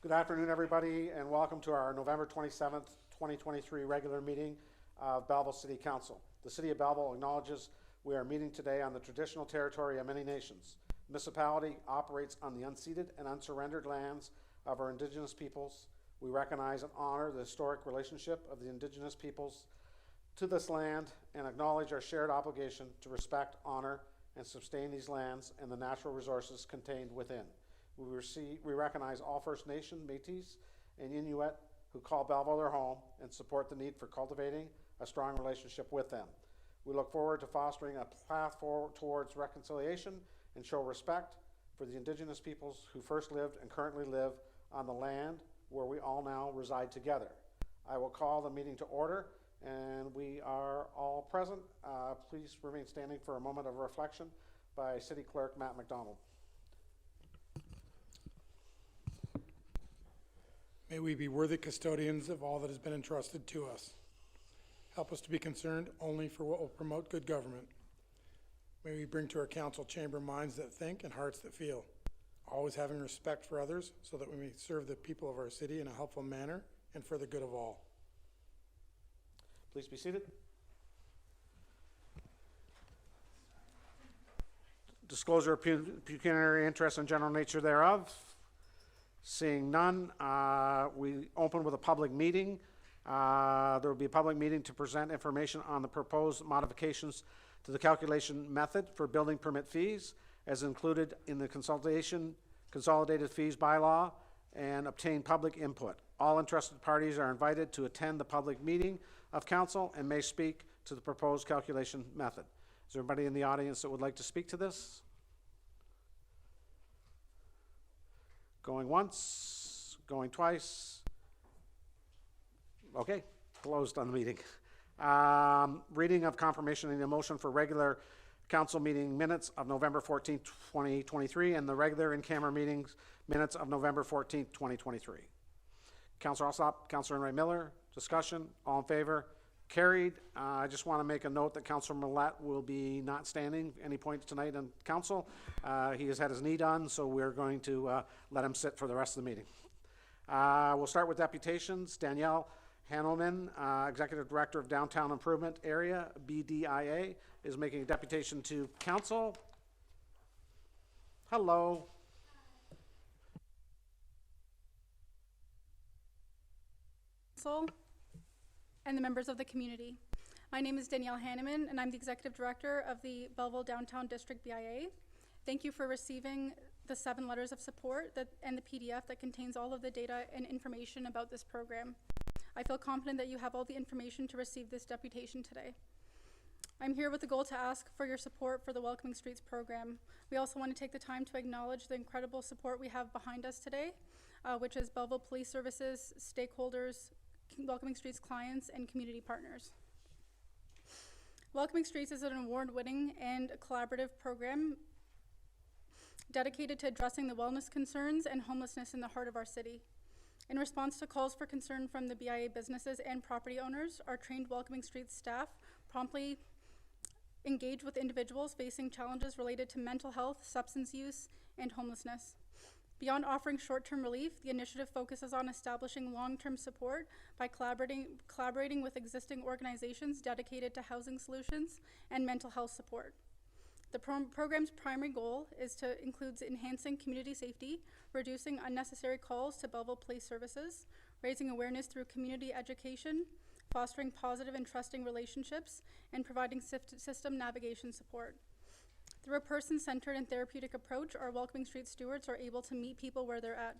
Good afternoon, everybody, and welcome to our November 27th, 2023 regular meeting of Belleville City Council. The City of Belleville acknowledges we are meeting today on the traditional territory of many nations. The municipality operates on the unceded and unsurrendered lands of our Indigenous peoples. We recognize and honor the historic relationship of the Indigenous peoples to this land and acknowledge our shared obligation to respect, honor, and sustain these lands and the natural resources contained within. We recognize all First Nation, Métis, and Inuit who call Belleville their home and support the need for cultivating a strong relationship with them. We look forward to fostering a path forward towards reconciliation and show respect for the Indigenous peoples who first lived and currently live on the land where we all now reside together. I will call the meeting to order, and we are all present. Please remain standing for a moment of reflection by City Clerk Matt McDonald. May we be worthy custodians of all that has been entrusted to us. Help us to be concerned only for what will promote good government. May we bring to our council chamber minds that think and hearts that feel, always having respect for others so that we may serve the people of our city in a helpful manner and for the good of all. Please be seated. Disclosure of pecuniary interest and general nature thereof. Seeing none, we open with a public meeting. There will be a public meeting to present information on the proposed modifications to the calculation method for building permit fees as included in the consolidated fees bylaw and obtain public input. All interested parties are invited to attend the public meeting of council and may speak to the proposed calculation method. Is there anybody in the audience that would like to speak to this? Going once, going twice. Okay, closed on the meeting. Reading of confirmation and the motion for regular council meeting minutes of November 14th, 2023 and the regular in-camera meetings minutes of November 14th, 2023. Councilor Alsop, Councilor Ray Miller, discussion, all in favor? Carried. I just want to make a note that Councilor Millette will be not standing any point tonight in council. He has had his knee done, so we're going to let him sit for the rest of the meeting. We'll start with deputations. Danielle Hanelman, Executive Director of Downtown Improvement Area, BDIA, is making a deputation to council. Hello. And the members of the community. My name is Danielle Hanneman, and I'm the Executive Director of the Belleville Downtown District BIA. Thank you for receiving the 7 letters of support and the PDF that contains all of the data and information about this program. I feel confident that you have all the information to receive this deputation today. I'm here with the goal to ask for your support for the Welcoming Streets program. We also want to take the time to acknowledge the incredible support we have behind us today, which is Belleville Police Services, stakeholders, Welcoming Streets clients, and community partners. Welcoming Streets is an award-winning and collaborative program dedicated to addressing the wellness concerns and homelessness in the heart of our city. In response to calls for concern from the BIA businesses and property owners, our trained Welcoming Streets staff promptly engage with individuals facing challenges related to mental health, substance use, and homelessness. Beyond offering short-term relief, the initiative focuses on establishing long-term support by collaborating with existing organizations dedicated to housing solutions and mental health support. The program's primary goal includes enhancing community safety, reducing unnecessary calls to Belleville Police Services, raising awareness through community education, fostering positive and trusting relationships, and providing system navigation support. Through a person-centered and therapeutic approach, our Welcoming Streets stewards are able to meet people where they're at.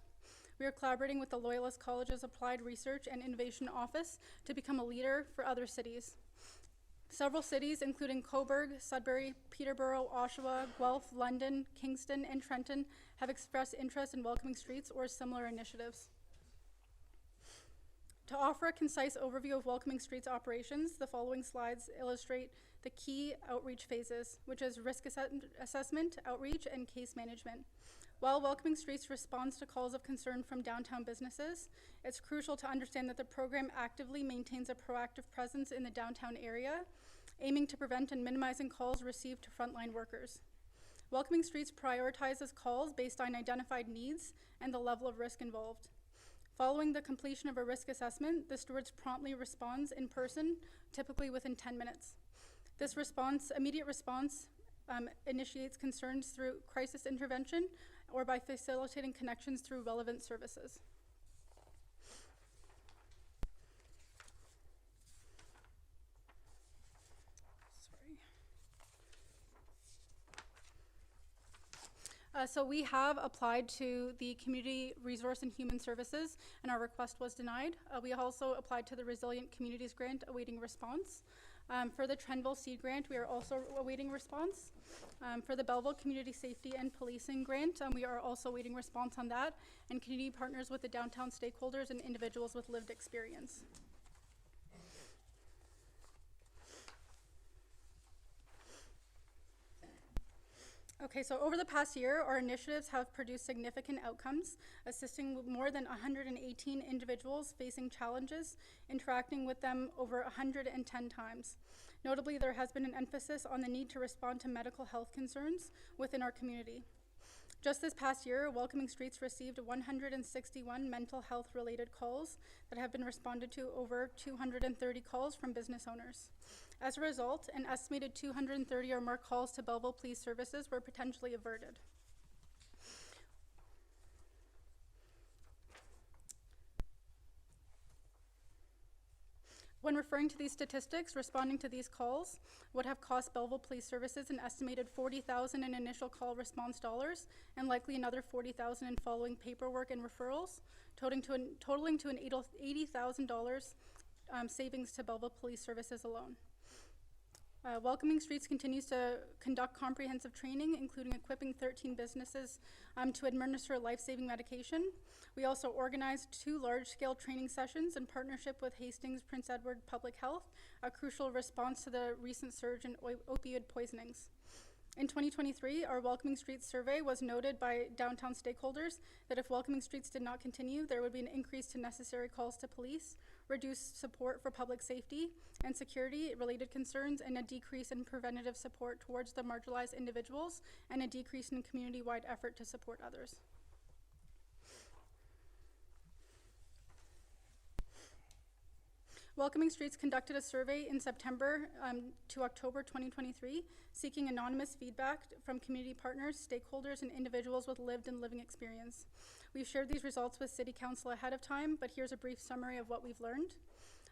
We are collaborating with the Loyalist College's Applied Research and Innovation Office to become a leader for other cities. Several cities, including Cobourg, Sudbury, Peterborough, Oshawa, Guelph, London, Kingston, and Trenton, have expressed interest in Welcoming Streets or similar initiatives. To offer a concise overview of Welcoming Streets operations, the following slides illustrate the key outreach phases, which is risk assessment, outreach, and case management. While Welcoming Streets responds to calls of concern from downtown businesses, it's crucial to understand that the program actively maintains a proactive presence in the downtown area, aiming to prevent and minimizing calls received to frontline workers. Welcoming Streets prioritizes calls based on identified needs and the level of risk involved. Following the completion of a risk assessment, the stewards promptly responds in person, typically within 10 minutes. This immediate response, initiates concerns through crisis intervention or by facilitating connections through relevant services. So we have applied to the Community Resource and Human Services, and our request was denied. We also applied to the Resilient Communities Grant, awaiting response. For the Trenville Seed Grant, we are also awaiting response. For the Belleville Community Safety and Policing Grant, we are also awaiting response on that, and community partners with the downtown stakeholders and individuals with lived experience. Okay, so over the past year, our initiatives have produced significant outcomes, assisting with more than 118 individuals facing challenges, interacting with them over 110 times. Notably, there has been an emphasis on the need to respond to medical health concerns within our community. Just this past year, Welcoming Streets received 161 mental health related calls that have been responded to over 230 calls from business owners. As a result, an estimated 230 or more calls to Belleville Police Services were potentially averted. When referring to these statistics, responding to these calls would have cost Belleville Police Services an estimated $40,000 in initial call response dollars, and likely another $40,000 in following paperwork and referrals, totaling to an $80,000 savings to Belleville Police Services alone. Welcoming Streets continues to conduct comprehensive training, including equipping 13 businesses to administer life-saving medication. We also organized 2 large-scale training sessions in partnership with Hastings Prince Edward Public Health, a crucial response to the recent surge in opioid poisonings. In 2023, our Welcoming Streets survey was noted by downtown stakeholders that if Welcoming Streets did not continue, there would be an increase to necessary calls to police, reduced support for public safety and security-related concerns, and a decrease in preventative support towards the marginalized individuals, and a decrease in community-wide effort to support others. Welcoming Streets conducted a survey in September to October 2023, seeking anonymous feedback from community partners, stakeholders, and individuals with lived and living experience. We've shared these results with City Council ahead of time, but here's a brief summary of what we've learned.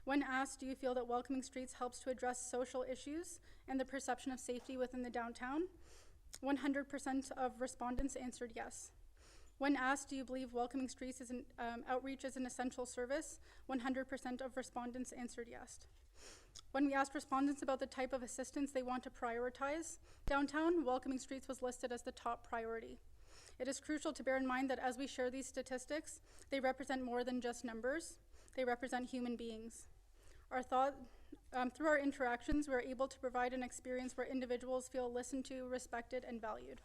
When asked, do you feel that Welcoming Streets helps to address social issues and the perception of safety within the downtown? 100% of respondents answered yes. When asked, do you believe Welcoming Streets outreach is an essential service? 100% of respondents answered yes. When we asked respondents about the type of assistance they want to prioritize downtown, Welcoming Streets was listed as the top priority. It is crucial to bear in mind that as we share these statistics, they represent more than just numbers. They represent human beings. Through our interactions, we're able to provide an experience where individuals feel listened to, respected, and valued.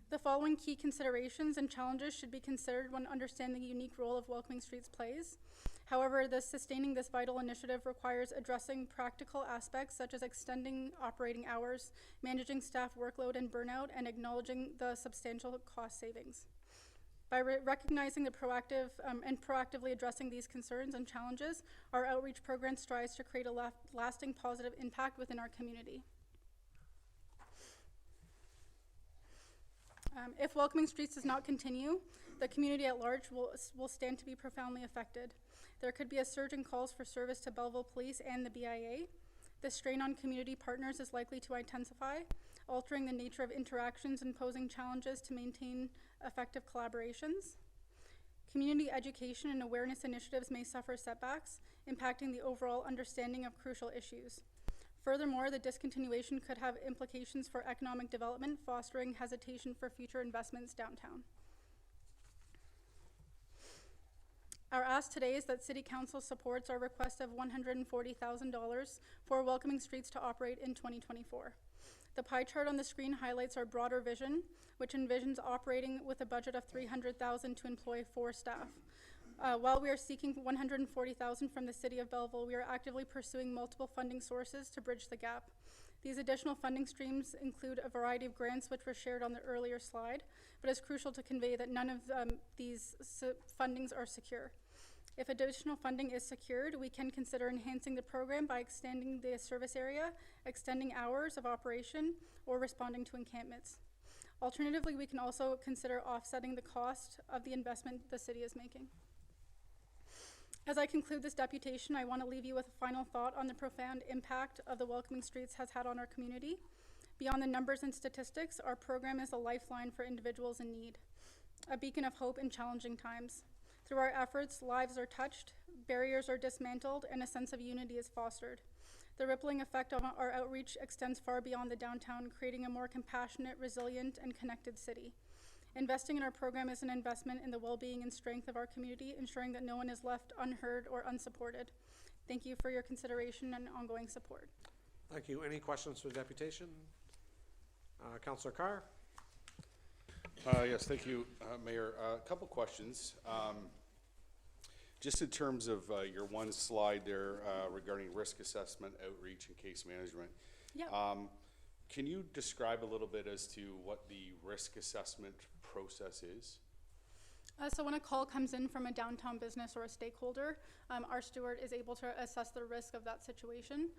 The following key considerations and challenges should be considered when understanding the unique role of Welcoming Streets plays. However, sustaining this vital initiative requires addressing practical aspects such as extending operating hours, managing staff workload and burnout, and acknowledging the substantial cost savings. By recognizing the proactively addressing these concerns and challenges, our outreach program strives to create a lasting positive impact within our community. If Welcoming Streets does not continue, the community at large will stand to be profoundly affected. There could be a surge in calls for service to Belleville Police and the BIA. The strain on community partners is likely to intensify, altering the nature of interactions and posing challenges to maintain effective collaborations. Community education and awareness initiatives may suffer setbacks, impacting the overall understanding of crucial issues. Furthermore, the discontinuation could have implications for economic development, fostering hesitation for future investments downtown. Our ask today is that City Council supports our request of $140,000 for Welcoming Streets to operate in 2024. The pie chart on the screen highlights our broader vision, which envisions operating with a budget of $300,000 to employ 4 staff. While we are seeking $140,000 from the City of Belleville, we are actively pursuing multiple funding sources to bridge the gap. These additional funding streams include a variety of grants which were shared on the earlier slide, but it's crucial to convey that none of these fundings are secure. If additional funding is secured, we can consider enhancing the program by extending the service area, extending hours of operation, or responding to encampments. Alternatively, we can also consider offsetting the cost of the investment the city is making. As I conclude this deputation, I want to leave you with a final thought on the profound impact of the Welcoming Streets has had on our community. Beyond the numbers and statistics, our program is a lifeline for individuals in need, a beacon of hope in challenging times. Through our efforts, lives are touched, barriers are dismantled, and a sense of unity is fostered. The rippling effect of our outreach extends far beyond the downtown, creating a more compassionate, resilient, and connected city. Investing in our program is an investment in the well-being and strength of our community, ensuring that no one is left unheard or unsupported. Thank you for your consideration and ongoing support. Thank you. Any questions for the deputation? Councillor Carr? Yes, thank you, Mayor. A couple questions. Just in terms of your one slide there regarding risk assessment, outreach, and case management. Yeah. Can you describe a little bit as to what the risk assessment process is? So when a call comes in from a downtown business or a stakeholder, our steward is able to assess the risk of that situation.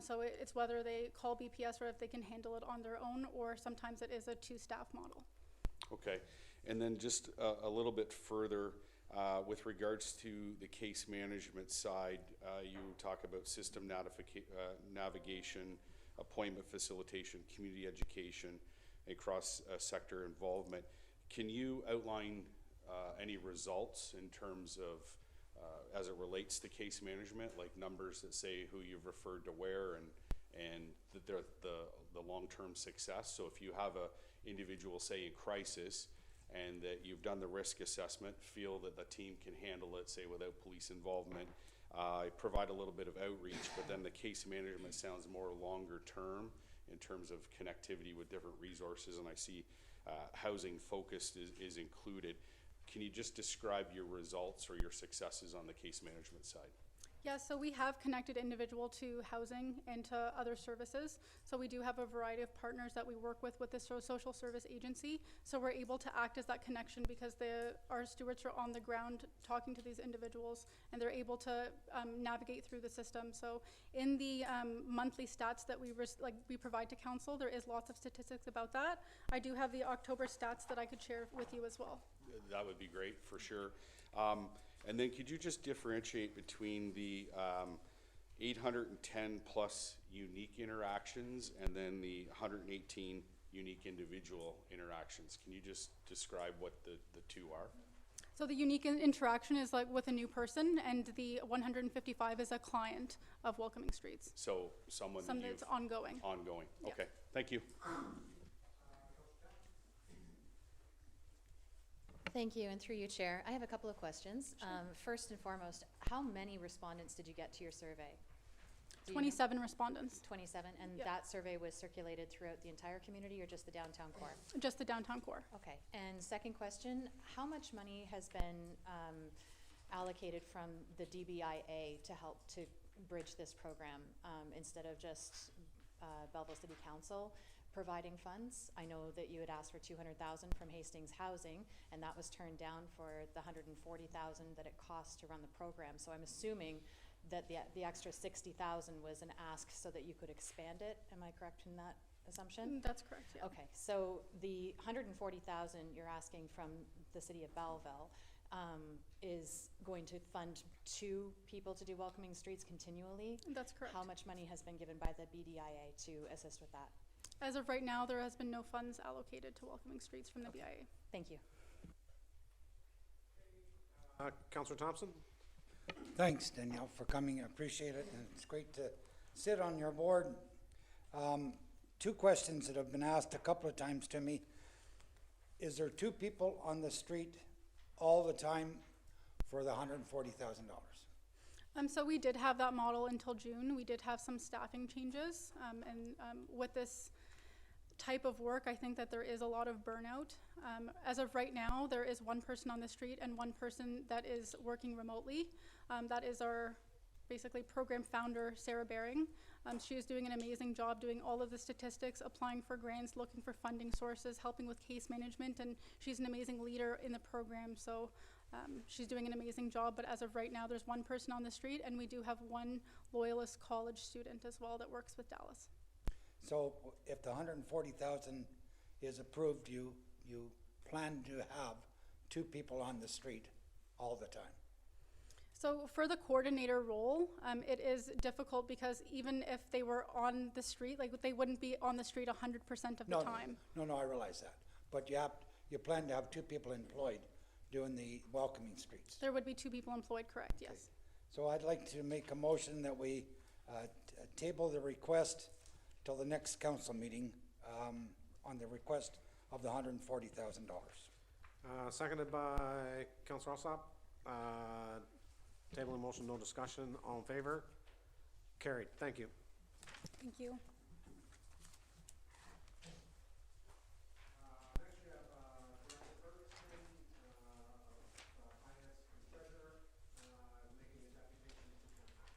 So it's whether they call BPS or if they can handle it on their own, or sometimes it is a two-staff model. Okay, and then just a little bit further with regards to the case management side, you talk about system navigation, appointment facilitation, community education, and cross-sector involvement. Can you outline any results in terms of, as it relates to case management, like numbers that say who you've referred to where and the long-term success? So if you have a individual, say, in crisis, and that you've done the risk assessment, feel that the team can handle it, say, without police involvement, provide a little bit of outreach, but then the case management sounds more longer term in terms of connectivity with different resources, and I see housing focused is included. Can you just describe your results or your successes on the case management side? Yeah, so we have connected individual to housing and to other services. So we do have a variety of partners that we work with the social service agency. So we're able to act as that connection because our stewards are on the ground talking to these individuals, and they're able to navigate through the system. So in the monthly stats that we provide to council, there is lots of statistics about that. I do have the October stats that I could share with you as well. That would be great, for sure. And then could you just differentiate between the 810 plus unique interactions and then the 118 unique individual interactions? Can you just describe what the two are? So the unique interaction is like with a new person, and the 155 is a client of Welcoming Streets. So someone that that's ongoing. Ongoing. Yeah. Okay, thank you. Thank you, and through you, Chair, I have a couple of questions. Sure. First and foremost, how many respondents did you get to your survey? 27 respondents. 27, and Yep. that survey was circulated throughout the entire community or just the downtown core? Just the downtown core. Okay, and second question, how much money has been allocated from the DBIA to help to bridge this program instead of just Belleville City Council providing funds? I know that you had asked for $200,000 from Hastings Housing, and that was turned down for the $140,000 that it costs to run the program. So I'm assuming that the extra $60,000 was an ask so that you could expand it. Am I correct in that assumption? That's correct, yeah. Okay, so the $140,000 you're asking from the city of Belleville is going to fund 2 people to do Welcoming Streets continually? That's correct. How much money has been given by the BDIA to assist with that? As of right now, there has been no funds allocated to Welcoming Streets from the BIA. Thank you. Councillor Thompson? Thanks, Danielle, for coming. I appreciate it, and it's great to sit on your board. 2 questions that have been asked a couple of times to me. Is there 2 people on the street all the time for the $140,000? So we did have that model until June. We did have some staffing changes, and with this type of work, I think that there is a lot of burnout. As of right now, there is 1 person on the street and 1 person that is working remotely. That is our basically program founder, Sarah Baring. She is doing an amazing job doing all of the statistics, applying for grants, looking for funding sources, helping with case management, and she's an amazing leader in the program. So she's doing an amazing job, but as of right now, there's one person on the street, and we do have one Loyalist College student as well that works with Dallas. So if the 140,000 is approved, you plan to have 2 people on the street all the time? So for the coordinator role, it is difficult because even if they were on the street, like they wouldn't be on the street 100% of the time. No, I realize that. But you plan to have 2 people employed doing the welcoming streets. There would be 2 people employed, correct, yes. So I'd like to make a motion that we table the request till the next council meeting on the request of the $140,000. Seconded by Councilor Alsop. Tabling motion, no discussion. All in favor? Carried. Thank you. Thank you. Next we have Director Ferguson, Finance and Treasurer, making his application to council.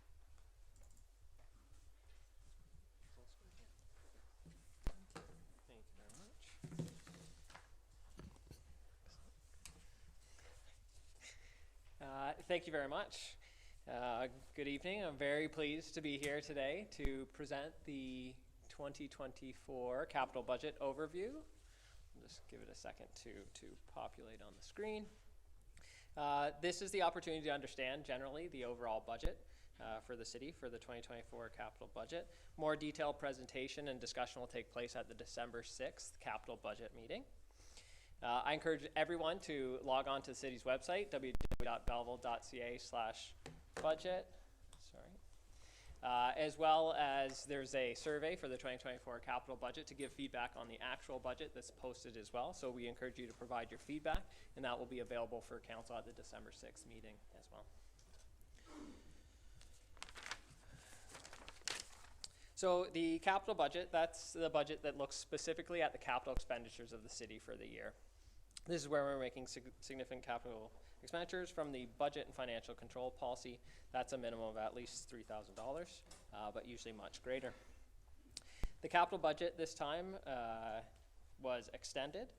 Thank you very much. Thank you very much. Good evening. I'm very pleased to be here today to present the 2024 capital budget overview. I'll just give it a second to populate on the screen. This is the opportunity to understand generally the overall budget for the city for the 2024 capital budget. More detailed presentation and discussion will take place at the December 6th capital budget meeting. I encourage everyone to log on to the city's website, www.belleville.ca/budget. As well as there's a survey for the 2024 capital budget to give feedback on the actual budget that's posted as well. So we encourage you to provide your feedback, and that will be available for council at the December 6th meeting as well. So the capital budget, that's the budget that looks specifically at the capital expenditures of the city for the year. This is where we're making significant capital expenditures from the budget and financial control policy. That's a minimum of at least $3,000, but usually much greater. The capital budget this time was extended.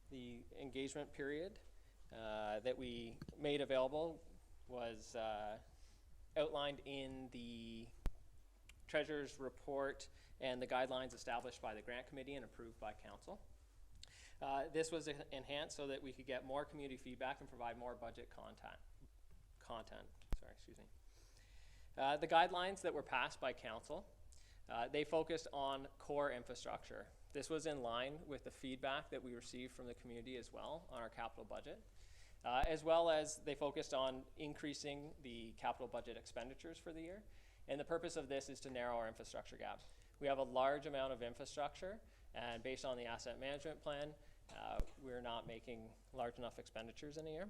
The engagement period that we made available was outlined in the Treasurer's report and the guidelines established by the grant committee and approved by council. This was enhanced so that we could get more community feedback and provide more budget content. The guidelines that were passed by council, they focused on core infrastructure. This was in line with the feedback that we received from the community as well on our capital budget, as well as they focused on increasing the capital budget expenditures for the year. And the purpose of this is to narrow our infrastructure gap. We have a large amount of infrastructure, and based on the asset management plan, we're not making large enough expenditures in a year.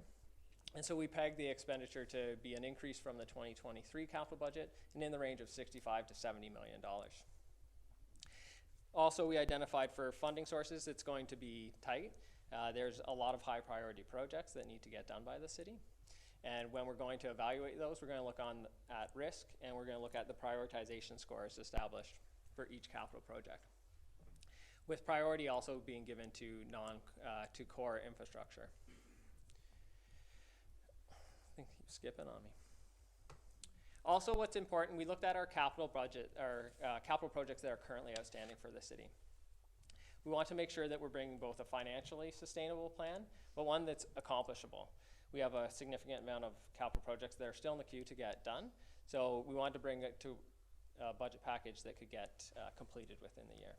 And so we pegged the expenditure to be an increase from the 2023 capital budget and in the range of $65 to $70 million. Also, we identified for funding sources, it's going to be tight. There's a lot of high priority projects that need to get done by the city. And when we're going to evaluate those, we're going to look at risk, and we're going to look at the prioritization scores established for each capital project, with priority also being given to to core infrastructure. I think you're skipping on me. Also, what's important, we looked at our capital budget, our capital projects that are currently outstanding for the city. We want to make sure that we're bringing both a financially sustainable plan, but one that's accomplishable. We have a significant amount of capital projects that are still in the queue to get done, so we wanted to bring it to a budget package that could get completed within the year.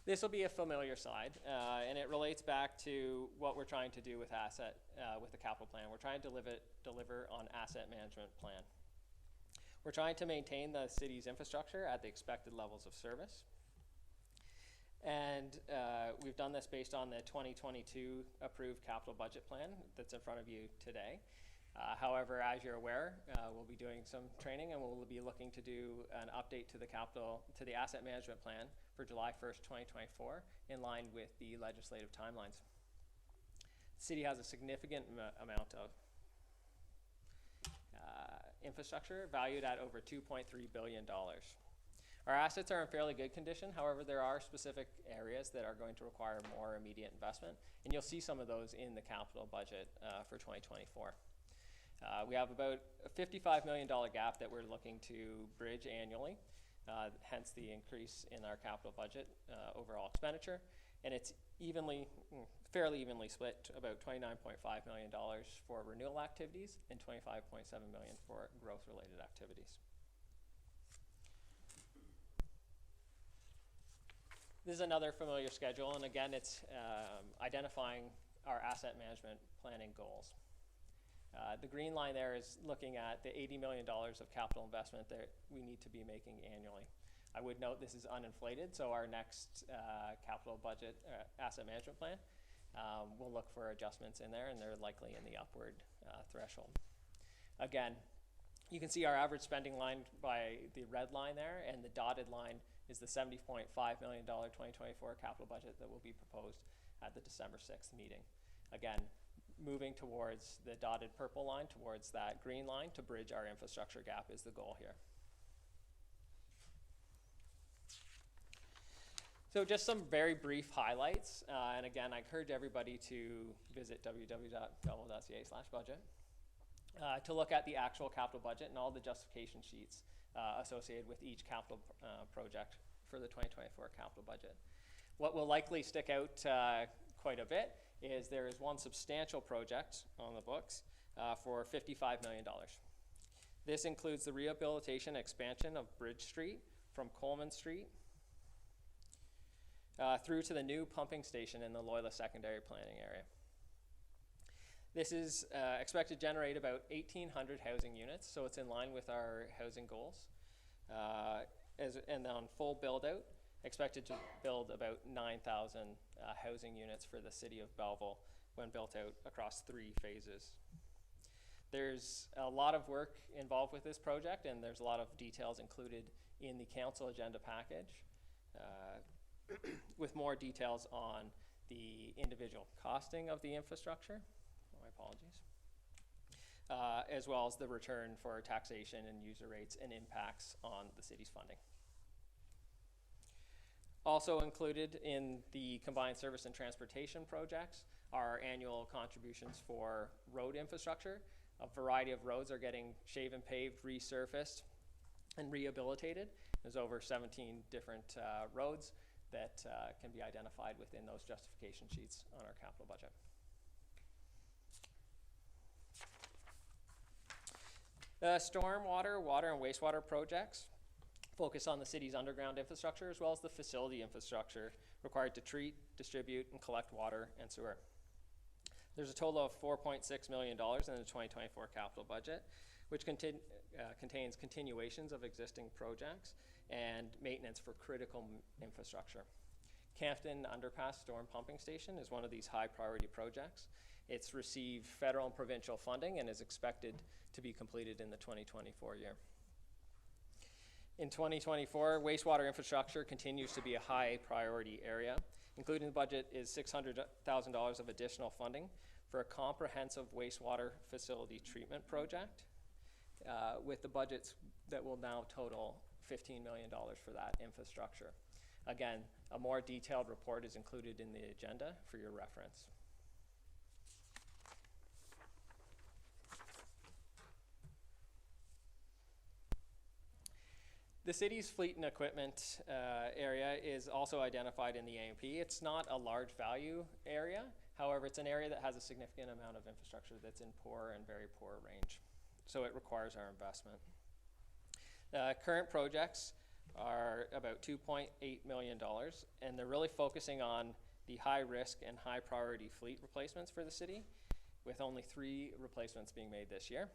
This will be a familiar slide, and it relates back to what we're trying to do with the capital plan. We're trying to deliver on asset management plan. We're trying to maintain the city's infrastructure at the expected levels of service. And we've done this based on the 2022 approved capital budget plan that's in front of you today. However, as you're aware, we'll be doing some training, and we'll be looking to do an update to the asset management plan for July 1st, 2024, in line with the legislative timelines. The city has a significant amount of infrastructure valued at over $2.3 billion. Our assets are in fairly good condition. However, there are specific areas that are going to require more immediate investment, and you'll see some of those in the capital budget for 2024. We have about a $55 million gap that we're looking to bridge annually, hence the increase in our capital budget overall expenditure, and it's fairly evenly split, about $29.5 million for renewal activities and $25.7 million for growth-related activities. This is another familiar schedule, and again, it's identifying our asset management planning goals. The green line there is looking at the $80 million of capital investment that we need to be making annually. I would note this is uninflated, so our next capital budget asset management plan will look for adjustments in there, and they're likely in the upward threshold. Again, you can see our average spending line by the red line there, and the dotted line is the $70.5 million 2024 capital budget that will be proposed at the December 6th meeting. Again, moving towards the dotted purple line, towards that green line to bridge our infrastructure gap is the goal here. So just some very brief highlights, and again, I encourage everybody to visit www.belleville.ca/budget to look at the actual capital budget and all the justification sheets associated with each capital project for the 2024 capital budget. What will likely stick out quite a bit is there is one substantial project on the books for $55 million. This includes the rehabilitation expansion of Bridge Street from Coleman Street through to the new pumping station in the Loyola secondary planning area. This is expected to generate about 1,800 housing units, so it's in line with our housing goals. And on full build out, expected to build about 9,000 housing units for the city of Belleville when built out across 3 phases. There's a lot of work involved with this project, and there's a lot of details included in the council agenda package with more details on the individual costing of the infrastructure. My apologies. As well as the return for taxation and user rates and impacts on the city's funding. Also included in the combined service and transportation projects are annual contributions for road infrastructure. A variety of roads are getting shaved and paved, resurfaced, and rehabilitated. There's over 17 different roads that can be identified within those justification sheets on our capital budget. Stormwater, water, and wastewater projects focus on the city's underground infrastructure as well as the facility infrastructure required to treat, distribute, and collect water and sewer. There's a total of $4.6 million in the 2024 capital budget, which contains continuations of existing projects and maintenance for critical infrastructure. Campton Underpass Storm Pumping Station is one of these high priority projects. It's received federal and provincial funding and is expected to be completed in the 2024 year. In 2024, wastewater infrastructure continues to be a high priority area. Including the budget is $600,000 of additional funding for a comprehensive wastewater facility treatment project with the budgets that will now total $15 million for that infrastructure. Again, a more detailed report is included in the agenda for your reference. The city's fleet and equipment area is also identified in the AMP. It's not a large value area. However, it's an area that has a significant amount of infrastructure that's in poor and very poor range. So it requires our investment. Current projects are about $2.8 million, and they're really focusing on the high risk and high priority fleet replacements for the city, with only 3 replacements being made this year.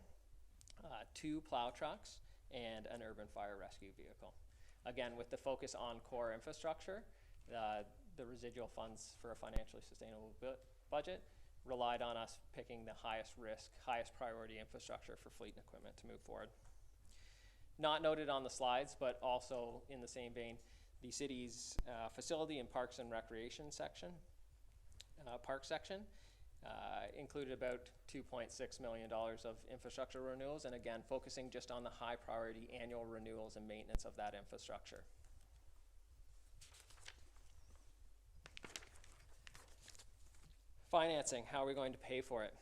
2 plow trucks, and an urban fire rescue vehicle. Again, with the focus on core infrastructure, the residual funds for a financially sustainable budget relied on us picking the highest risk, highest priority infrastructure for fleet and equipment to move forward. Not noted on the slides, but also in the same vein, the city's facility and parks and recreation section, park section, included about $2.6 million of infrastructure renewals, and again, focusing just on the high priority annual renewals and maintenance of that infrastructure. Financing, how are we going to pay for it?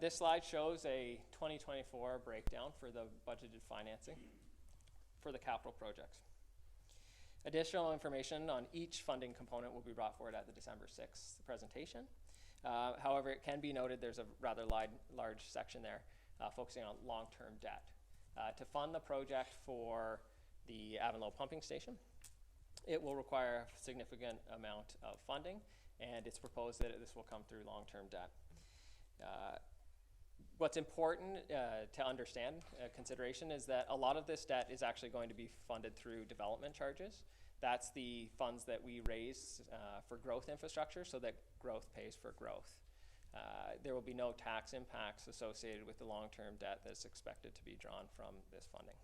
This slide shows a 2024 breakdown for the budgeted financing for the capital projects. Additional information on each funding component will be brought forward at the December 6th presentation. However, it can be noted there's a rather large section there focusing on long-term debt. To fund the project for the Avonlow pumping station, it will require a significant amount of funding, and it's proposed that this will come through long-term debt. What's important to understand, consideration, is that a lot of this debt is actually going to be funded through development charges. That's the funds that we raise for growth infrastructure so that growth pays for growth. There will be no tax impacts associated with the long-term debt that's expected to be drawn from this funding.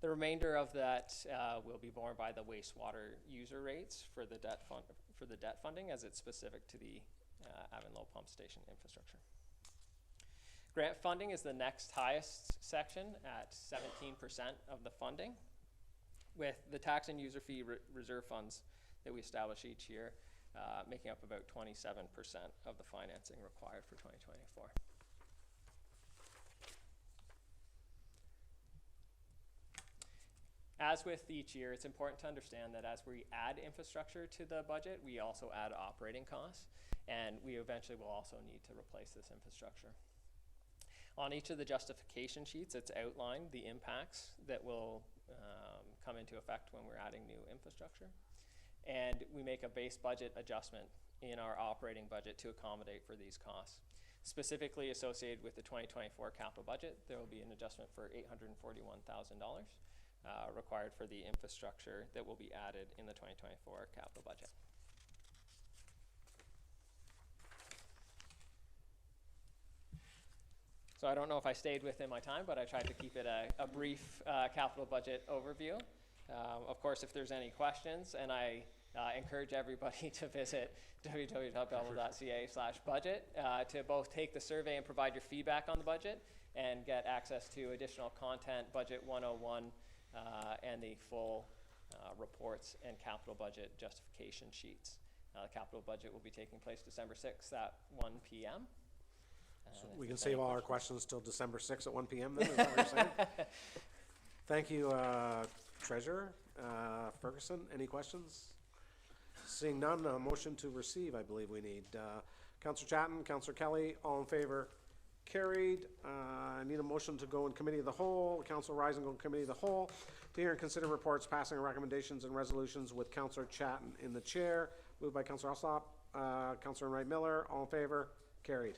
The remainder of that will be borne by the wastewater user rates for the debt funding, as it's specific to the Avonlow pump station infrastructure. Grant funding is the next highest section at 17% of the funding, with the tax and user fee reserve funds that we establish each year making up about 27% of the financing required for 2024. As with each year, it's important to understand that as we add infrastructure to the budget, we also add operating costs, and we eventually will also need to replace this infrastructure. On each of the justification sheets, it's outlined the impacts that will come into effect when we're adding new infrastructure. And we make a base budget adjustment in our operating budget to accommodate for these costs. Specifically associated with the 2024 capital budget, there will be an adjustment for $841,000 required for the infrastructure that will be added in the 2024 capital budget. So I don't know if I stayed within my time, but I tried to keep it a brief capital budget overview. Of course, if there's any questions, and I encourage everybody to visit www.belleville.ca/budget to both take the survey and provide your feedback on the budget and get access to additional content, Budget 101, and the full reports and capital budget justification sheets. The capital budget will be taking place December 6th at 1 p.m. So we can save all our questions till December 6th at 1 p.m. then, is that what you're saying? Thank you, Treasurer Ferguson. Any questions? Seeing none, a motion to receive, I believe we need. Councillor Chatton, Councillor Kelly, all in favor? Carried. I need a motion to go in committee of the whole. Councillor Rising go in committee of the whole. To hear and consider reports, passing recommendations and resolutions with Councillor Chatton in the chair. Moved by Councillor Alsop. Councillor Wright Miller, all in favor? Carried.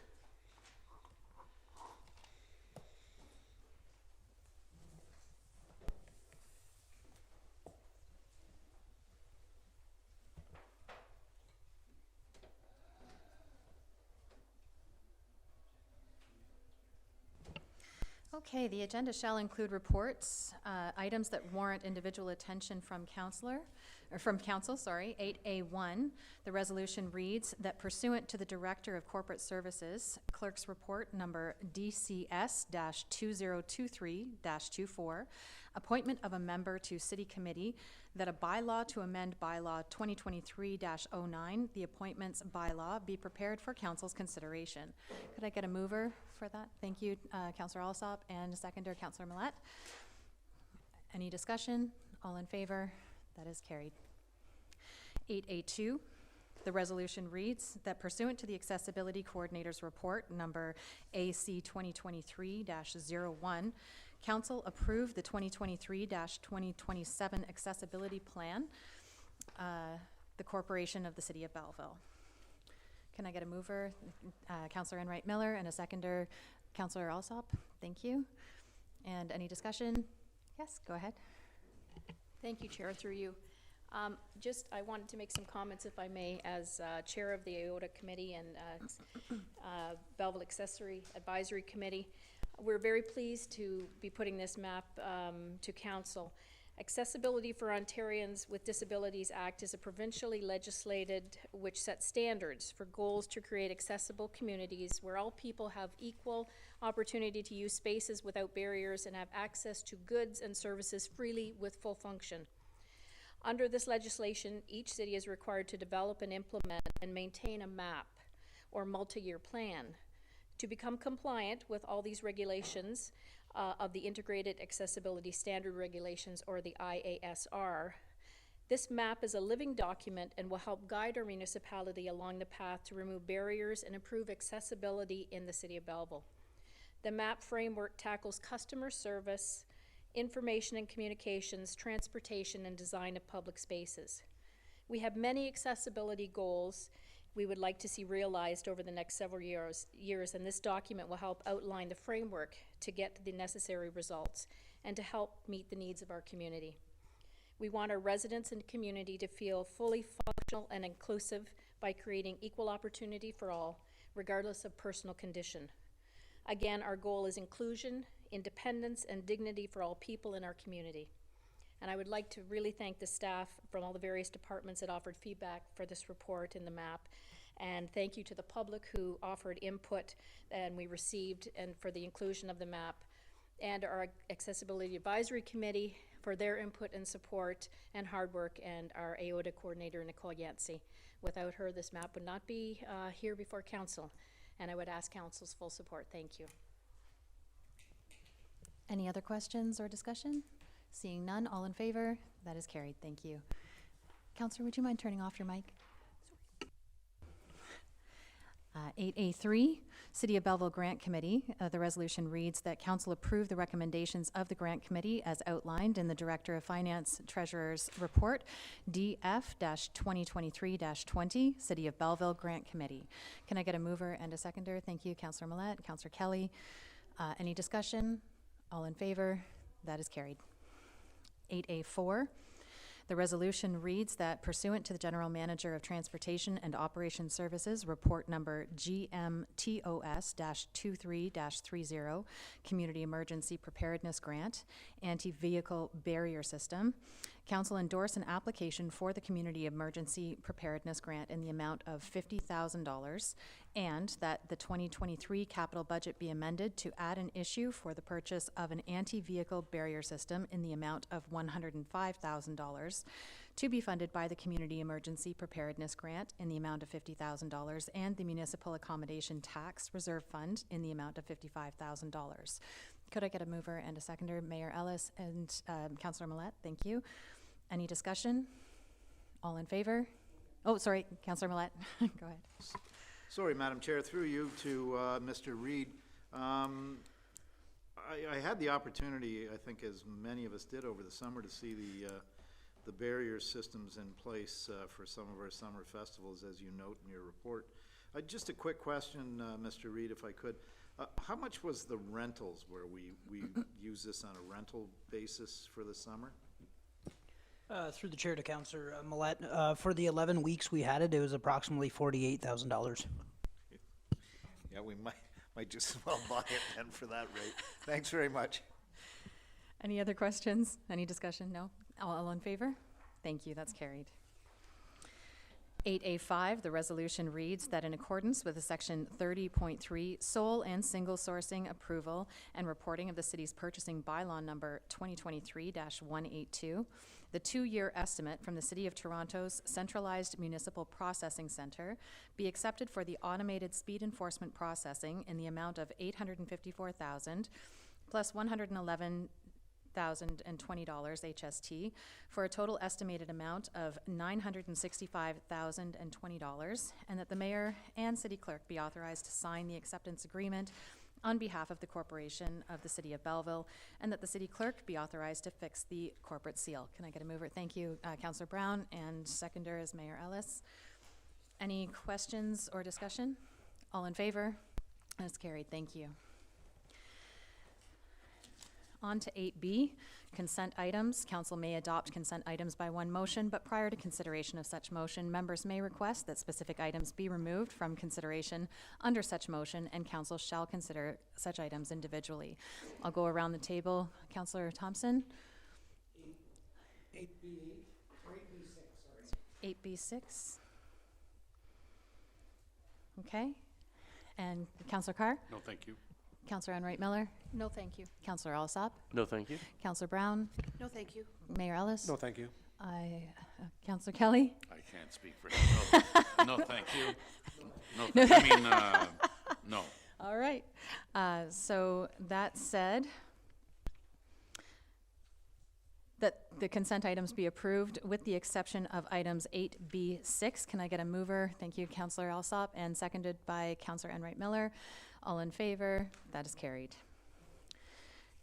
Okay, the agenda shall include reports, items that warrant individual attention from council. 8A1, the resolution reads that pursuant to the Director of Corporate Services, Clerk's Report number DCS-2023-24, appointment of a member to City Committee, that a bylaw to amend bylaw 2023-09, the appointments bylaw, be prepared for council's consideration. Could I get a mover for that? Thank you, Councillor Alsop, and a seconder, Councillor Millette. Any discussion? All in favor? That is carried. 8A2, the resolution reads that pursuant to the Accessibility Coordinator's Report number AC 2023-01, Council approved the 2023-2027 Accessibility Plan, the Corporation of the City of Belleville. Can I get a mover? Councillor Enright Miller, and a seconder, Councillor Alsop. Thank you. And any discussion? Yes, go ahead. Thank you, Chair, through you. I wanted to make some comments, if I may, as Chair of the IOTA Committee and Belleville Accessory Advisory Committee. We're very pleased to be putting this map to Council. Accessibility for Ontarians with Disabilities Act is a provincially legislated which sets standards for goals to create accessible communities where all people have equal opportunity to use spaces without barriers and have access to goods and services freely with full function. Under this legislation, each city is required to develop and implement and maintain a map or multi-year plan. To become compliant with all these regulations of the Integrated Accessibility Standard Regulations, or the IASR, this map is a living document and will help guide our municipality along the path to remove barriers and improve accessibility in the City of Belleville. The map framework tackles customer service, information and communications, transportation, and design of public spaces. We have many accessibility goals we would like to see realized over the next several years, and this document will help outline the framework to get to the necessary results and to help meet the needs of our community. We want our residents and community to feel fully functional and inclusive by creating equal opportunity for all, regardless of personal condition. Again, our goal is inclusion, independence, and dignity for all people in our community. And I would like to really thank the staff from all the various departments that offered feedback for this report and the map. And thank you to the public who offered input and we received, and for the inclusion of the map. And our Accessibility Advisory Committee for their input and support and hard work, and our AOTA coordinator, Nicole Yancey. Without her, this map would not be here before council. And I would ask council's full support. Thank you. Any other questions or discussion? Seeing none, all in favor? That is carried. Thank you. Counselor, would you mind turning off your mic? 8A3, City of Belleville Grant Committee. The resolution reads that council approve the recommendations of the Grant Committee as outlined in the Director of Finance Treasurer's Report, DF-2023-20, City of Belleville Grant Committee. Can I get a mover and a seconder? Thank you, Councillor Millette, Councillor Kelly. Any discussion? All in favor? That is carried. 8A4, the resolution reads that pursuant to the General Manager of Transportation and Operations Services, report number GMTOS-23-30, Community Emergency Preparedness Grant, Anti-Vehicle Barrier System, council endorse an application for the Community Emergency Preparedness Grant in the amount of $50,000, and that the 2023 capital budget be amended to add an issue for the purchase of an anti-vehicle barrier system in the amount of $105,000 to be funded by the Community Emergency Preparedness Grant in the amount of $50,000 and the Municipal Accommodation Tax Reserve Fund in the amount of $55,000. Could I get a mover and a seconder? Mayor Ellis and Councillor Millette, thank you. Any discussion? All in favor? Oh, sorry, Councillor Millette, go ahead. Sorry, Madam Chair, through you to Mr. Reid. I had the opportunity, I think as many of us did over the summer, to see the barrier systems in place for some of our summer festivals, as you note in your report. Just a quick question, Mr. Reid, if I could. How much was the rentals where we use this on a rental basis for the summer? Through the chair to Councillor Millette, for the 11 weeks we had it, it was approximately $48,000. Yeah, we might just as well buy it then for that rate. Thanks very much. Any other questions? Any discussion? No? All in favor? Thank you, that's carried. 8A5, the resolution reads that in accordance with the section 30.3 sole and single sourcing approval and reporting of the city's purchasing bylaw number 2023-182, the 2-year estimate from the City of Toronto's centralized municipal processing center be accepted for the automated speed enforcement processing in the amount of $854,000 plus $111,020 HST for a total estimated amount of $965,020, and that the mayor and city clerk be authorized to sign the acceptance agreement on behalf of the corporation of the City of Belleville, and that the city clerk be authorized to fix the corporate seal. Can I get a mover? Thank you, Councillor Brown, and seconder is Mayor Ellis. Any questions or discussion? All in favor? That's carried. Thank you. On to 8B, consent items. Council may adopt consent items by one motion, but prior to consideration of such motion, members may request that specific items be removed from consideration under such motion, and council shall consider such items individually. I'll go around the table. Councillor Thompson? 8B8 or 8B6, sorry. 8B6. Okay. And Counselor Carr? No, thank you. Counselor Enright Miller? No, thank you. Counselor Alsop? No, thank you. Counselor Brown? No, thank you. Mayor Ellis? No, thank you. Counselor Kelly? I can't speak for him. No, no, thank you. No, I mean, no. All right. So that said, that the consent items be approved with the exception of items 8B6. Can I get a mover? Thank you, Counselor Alsop, and seconded by Counselor Enright Miller. All in favor? That is carried.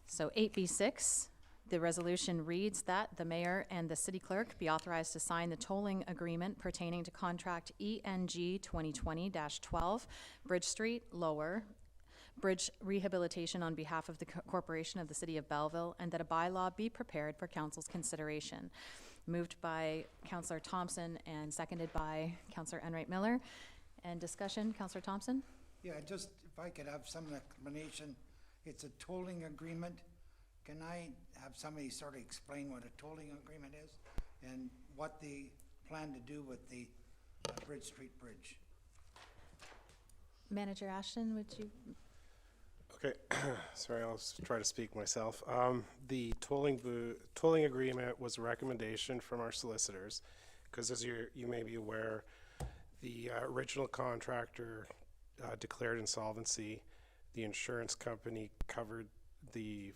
So 8B6, the resolution reads that the mayor and the city clerk be authorized to sign the tolling agreement pertaining to contract ENG 2020-12, Bridge Street, Lower, bridge rehabilitation on behalf of the corporation of the city of Belleville, and that a bylaw be prepared for council's consideration. Moved by Councillor Thompson and seconded by Councillor Enright Miller. And discussion, Councillor Thompson? Yeah, just if I could have some explanation, it's a tolling agreement. Can I have somebody sort of explain what a tolling agreement is and what they plan to do with the Bridge Street Bridge? Manager Ashton, would you? Okay, sorry, I'll try to speak myself. The tolling agreement was a recommendation from our solicitors, because as you may be aware, the original contractor declared insolvency. The insurance company covered the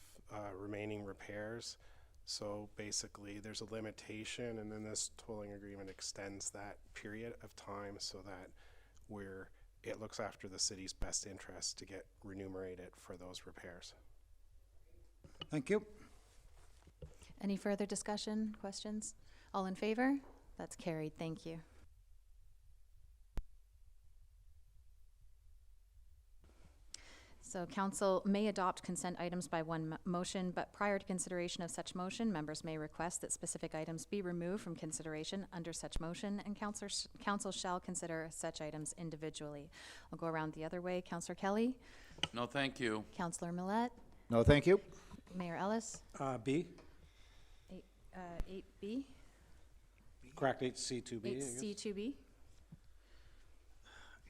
remaining repairs. So basically, there's a limitation, and then this tolling agreement extends that period of time so that it looks after the city's best interest to get remunerated for those repairs. Thank you. Any further discussion, questions? All in favor? That's carried. Thank you. So council may adopt consent items by one motion, but prior to consideration of such motion, members may request that specific items be removed from consideration under such motion, and council shall consider such items individually. I'll go around the other way. Councillor Kelly? No, thank you. Councillor Millette? No, thank you. Mayor Ellis? B, 8B? correct, 8C2B. I guess. 8C2B?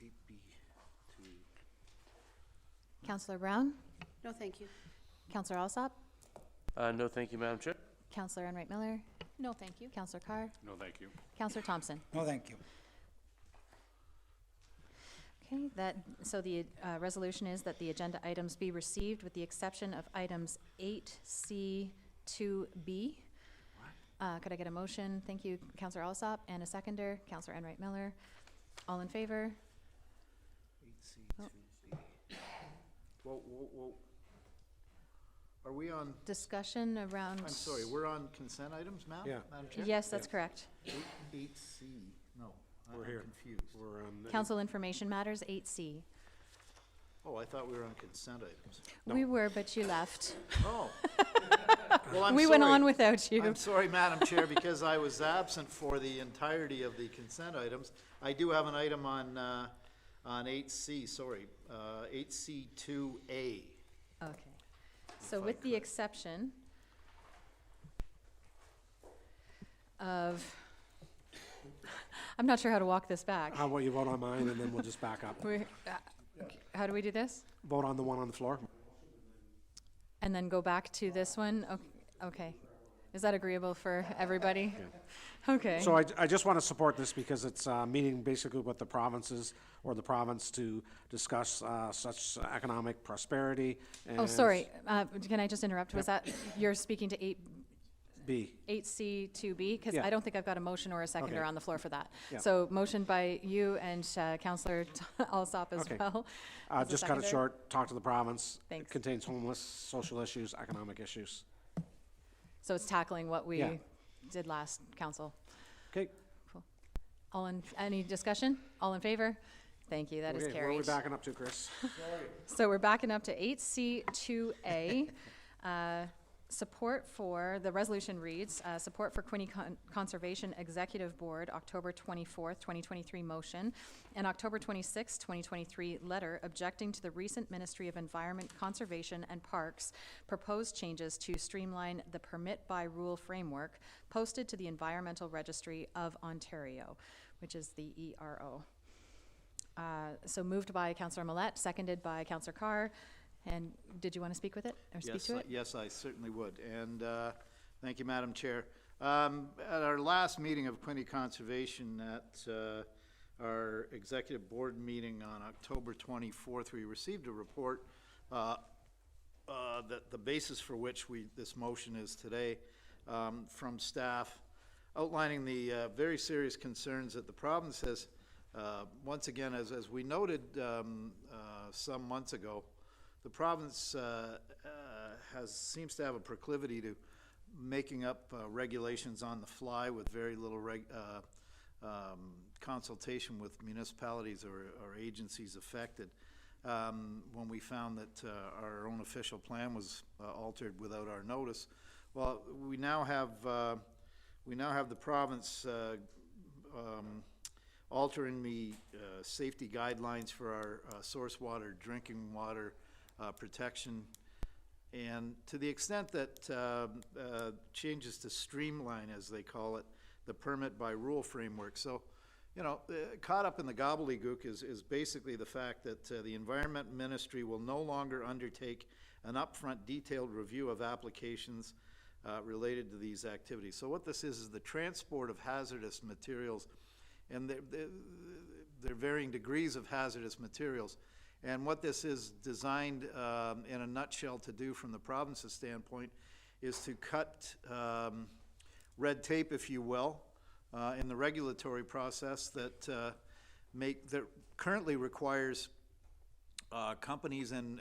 8B2. Councillor Brown? No, thank you. Councillor Alsop? No, thank you, Madam Chair. Councillor Enright Miller? No, thank you. Councillor Carr? No, thank you. Councillor Thompson? No, thank you. Okay, so the resolution is that the agenda items be received with the exception of items 8C2B. Could I get a motion? Thank you, Councillor Alsop, and a seconder, Councillor Enright Miller. All in favor? 8C2B. Whoa. Are we on, Discussion around? I'm sorry, we're on consent items, ma'am? Yeah. Madam Chair? Yes, that's correct. 8C, no, We're I'm here. confused. We're on the- Council Information Matters, 8C. Oh, I thought we were on consent items. We were, but you left. Oh. Well, I'm We went sorry. on without you. I'm sorry, Madam Chair, because I was absent for the entirety of the consent items. I do have an item on 8C, sorry, 8C2A. Okay. So with the exception of, I'm not sure how to walk this back. How about you vote on mine, and then we'll just back up. How do we do this? Vote on the one on the floor. And then go back to this one? Okay. Is that agreeable for everybody? Okay. So I just want to support this because it's a meeting basically with the provinces or the province to discuss such economic prosperity and. Oh, sorry. Can I just interrupt? Was that, you're speaking to B. 8C2B? Because Yeah. I don't think I've got a motion or a seconder Okay. on the floor for that. Yeah. So motion by you and Councillor Alsop as Okay. well. As a Just cut it seconder. short, talk to the province. Thanks. It contains homeless, social issues, economic issues. So it's tackling what we Yeah. did last council. Okay. Any discussion? All in favor? Thank you, that is Okay, where are we carried. backing up to, Chris? So we're backing up to 8C2A. Support for, the resolution reads, support for Quinte Conservation Executive Board, October 24th, 2023 motion, and October 26th, 2023 letter objecting to the recent Ministry of Environment, Conservation and Parks proposed changes to streamline the permit by rule framework posted to the Environmental Registry of Ontario, which is the ERO. So moved by Councillor Millette, seconded by Councillor Carr. And did you want to speak with it, or speak to it? Yes, I certainly would. And thank you, Madam Chair. At our last meeting of Quinte Conservation at our executive board meeting on October 24th, we received a report that the basis for which this motion is today from staff, outlining the very serious concerns that the province has, once again, as we noted some months ago, the province seems to have a proclivity to making up regulations on the fly with very little consultation with municipalities or agencies affected. When we found that our own official plan was altered without our notice, well, we now have the province altering the safety guidelines for our source water, drinking water protection, and to the extent that changes to streamline, as they call it, the permit by rule framework. So, you know, caught up in the gobbledygook is basically the fact that the Environment Ministry will no longer undertake an upfront detailed review of applications related to these activities. So what this is the transport of hazardous materials, and they're varying degrees of hazardous materials. And what this is designed in a nutshell to do from the province's standpoint is to cut red tape, if you will, in the regulatory process that currently requires companies and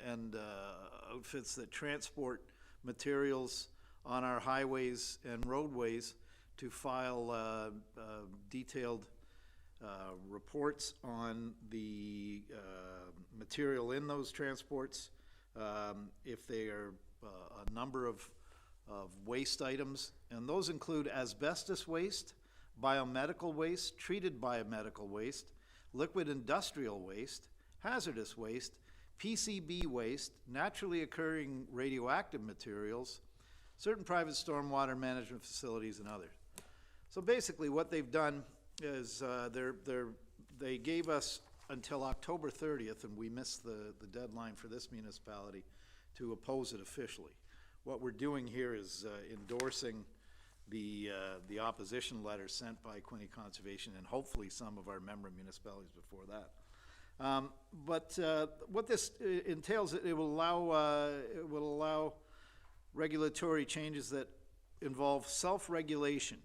outfits that transport materials on our highways and roadways to file detailed reports on the material in those transports, if they are a number of waste items, and those include asbestos waste, biomedical waste, treated biomedical waste, liquid industrial waste, hazardous waste, PCB waste, naturally occurring radioactive materials, certain private stormwater management facilities, and others. So basically what they've done is they gave us until October 30th, and we missed the deadline for this municipality to oppose it officially. What we're doing here is endorsing the opposition letter sent by Quinte Conservation and hopefully some of our member municipalities before that. But what this entails, it will allow regulatory changes that involve self-regulation.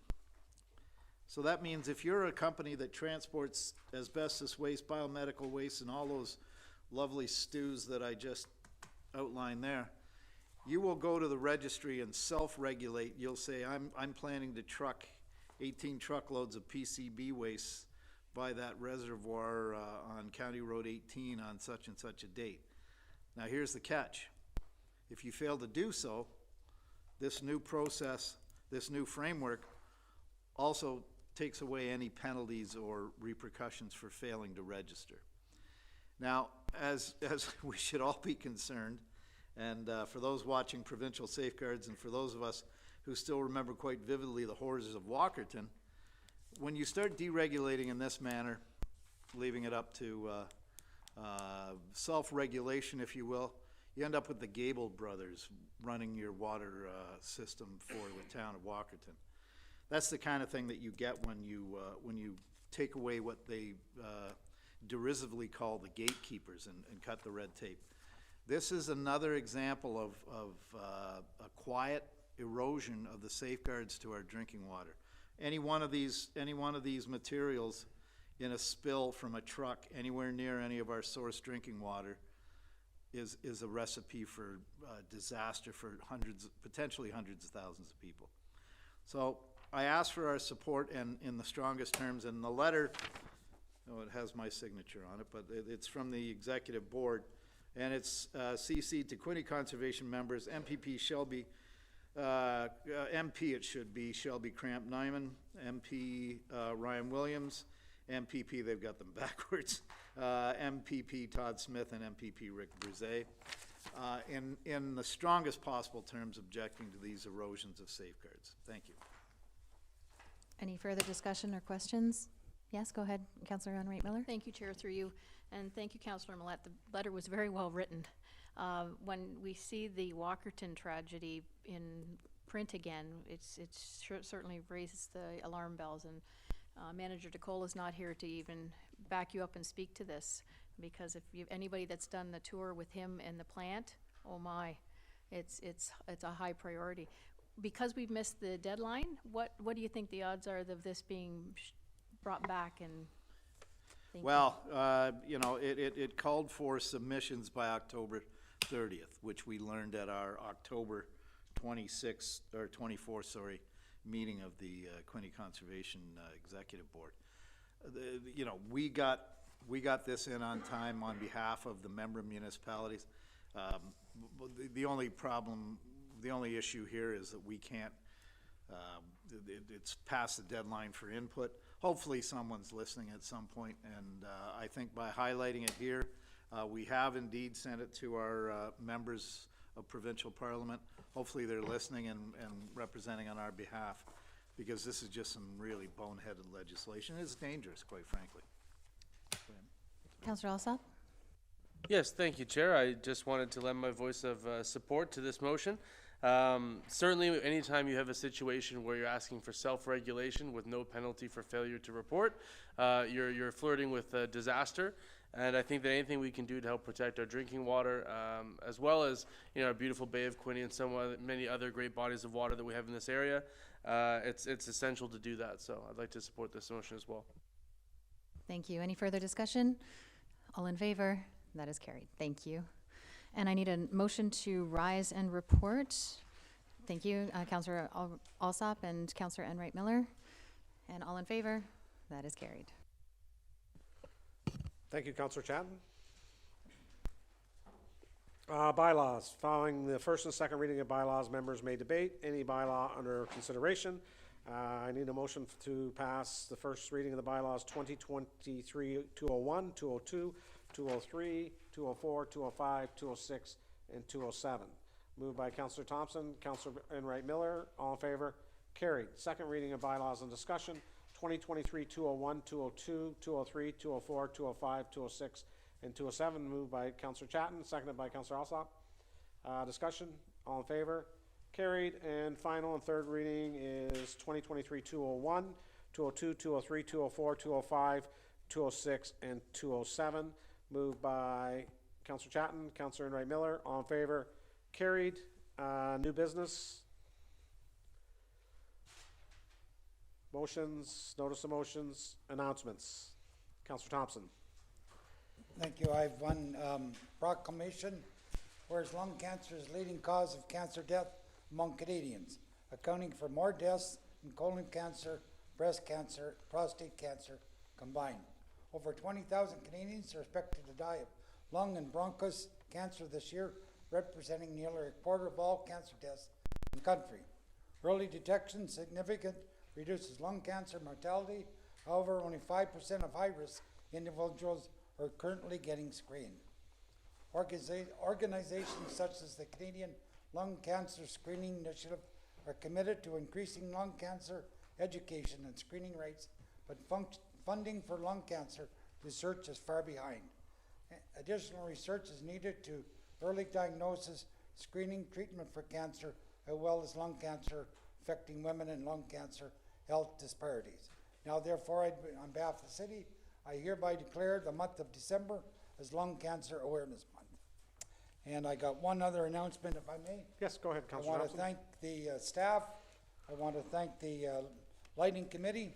So that means if you're a company that transports asbestos waste, biomedical waste, and all those lovely stews that I just outlined there, you will go to the registry and self-regulate. You'll say, I'm planning to truck 18 truckloads of PCB waste by that reservoir on County Road 18 on such and such a date. Now here's the catch. If you fail to do so, this new process, this new framework also takes away any penalties or repercussions for failing to register. Now, as we should all be concerned, and for those watching Provincial Safeguards, and for those of us who still remember quite vividly the horrors of Walkerton, when you start deregulating in this manner, leaving it up to self-regulation, if you will, you end up with the Gable brothers running your water system for the town of Walkerton. That's the kind of thing that you get when you take away what they derisively call the gatekeepers and cut the red tape. This is another example of a quiet erosion of the safeguards to our drinking water. Any one of these materials in a spill from a truck anywhere near any of our source drinking water is a recipe for disaster for potentially hundreds of thousands of people. So I ask for our support and in the strongest terms, and the letter, it has my signature on it, but it's from the executive board, and it's CC'd to Quinte Conservation members, MPP Shelby, MP it should be Shelby Cramp Nyman, MP Ryan Williams, MPP, they've got them backwards, MPP Todd Smith, and MPP Rick Brzee. In the strongest possible terms, objecting to these erosions of safeguards. Thank you. Any further discussion or questions? Yes, go ahead, Councillor Enright Miller. Thank you, Chair, through you, and thank you, Councillor Millet. The letter was very well written. When we see the Walkerton tragedy in print again, it's certainly raises the alarm bells, and Manager DeCole is not here to even back you up and speak to this, because if anybody that's done the tour with him and the plant, oh my, it's a high priority. Because we've missed the deadline, what do you think the odds are of this being brought back? And well, you know, it called for submissions by October 30th, which we learned at our October 26th or 24th, sorry, meeting of the Quinte Conservation Executive Board. You know, we got this in on time on behalf of the member municipalities. The only problem, the only issue here is that we can't, it's past the deadline for input. Hopefully someone's listening at some point, and I think by highlighting it here, we have indeed sent it to our members of provincial parliament. Hopefully they're listening and representing on our behalf, because this is just some really boneheaded legislation. It's dangerous, quite frankly. Councillor Alsop? Yes, thank you, Chair. I just wanted to lend my voice of support to this motion. Certainly, anytime you have a situation where you're asking for self-regulation with no penalty for failure to report, you're flirting with disaster. And I think that anything we can do to help protect our drinking water, as well as our beautiful Bay of Quinte and many other great bodies of water that we have in this area, it's essential to do that. So I'd like to support this motion as well. Thank you. Any further discussion? All in favor? That is carried. Thank you. And I need a motion to rise and report. Thank you, Councillor Alsop and Councillor Enright Miller. And all in favor? That is carried. Thank you, Councillor Chatton. Bylaws. Following the first and second reading of bylaws, members may debate any bylaw under consideration. I need a motion to pass the first reading of the bylaws 2023-201, 202, 203, 204, 205, 206, and 207. Moved by Councillor Thompson, Councillor Enright Miller. All in favor? Carried. Second reading of bylaws and discussion 2023-201, 202, 203, 204, 205, 206, and 207. Moved by Councillor Chatton, seconded by Councillor Alsop. Discussion. All in favor? Carried. And final and third reading is 2023-201, 202, 203, 204, 205, 206, and 207. Moved by Councillor Chatton, Councillor Enright Miller. All in favor? Carried. New business. Motions, notice of motions, announcements. Councillor Thompson. Thank you. I have one proclamation. Whereas lung cancer is leading cause of cancer death among Canadians, accounting for more deaths than colon cancer, breast cancer, prostate cancer combined. Over 20,000 Canadians are expected to die of lung and bronchus cancer this year, representing nearly a quarter of all cancer deaths in the country. Early detection significantly reduces lung cancer mortality. However, only 5% of high-risk individuals are currently getting screened. Organizations such as the Canadian Lung Cancer Screening Initiative are committed to increasing lung cancer education and screening rates, but funding for lung cancer research is far behind. Additional research is needed to early diagnosis, screening, treatment for cancer, as well as lung cancer affecting women and lung cancer health disparities. Now, therefore, on behalf of the city, I hereby declare the month of December as Lung Cancer Awareness Month. And I got one other announcement, if I may. Yes, go ahead, Councillor I want to thank the staff. I want to thank the lighting committee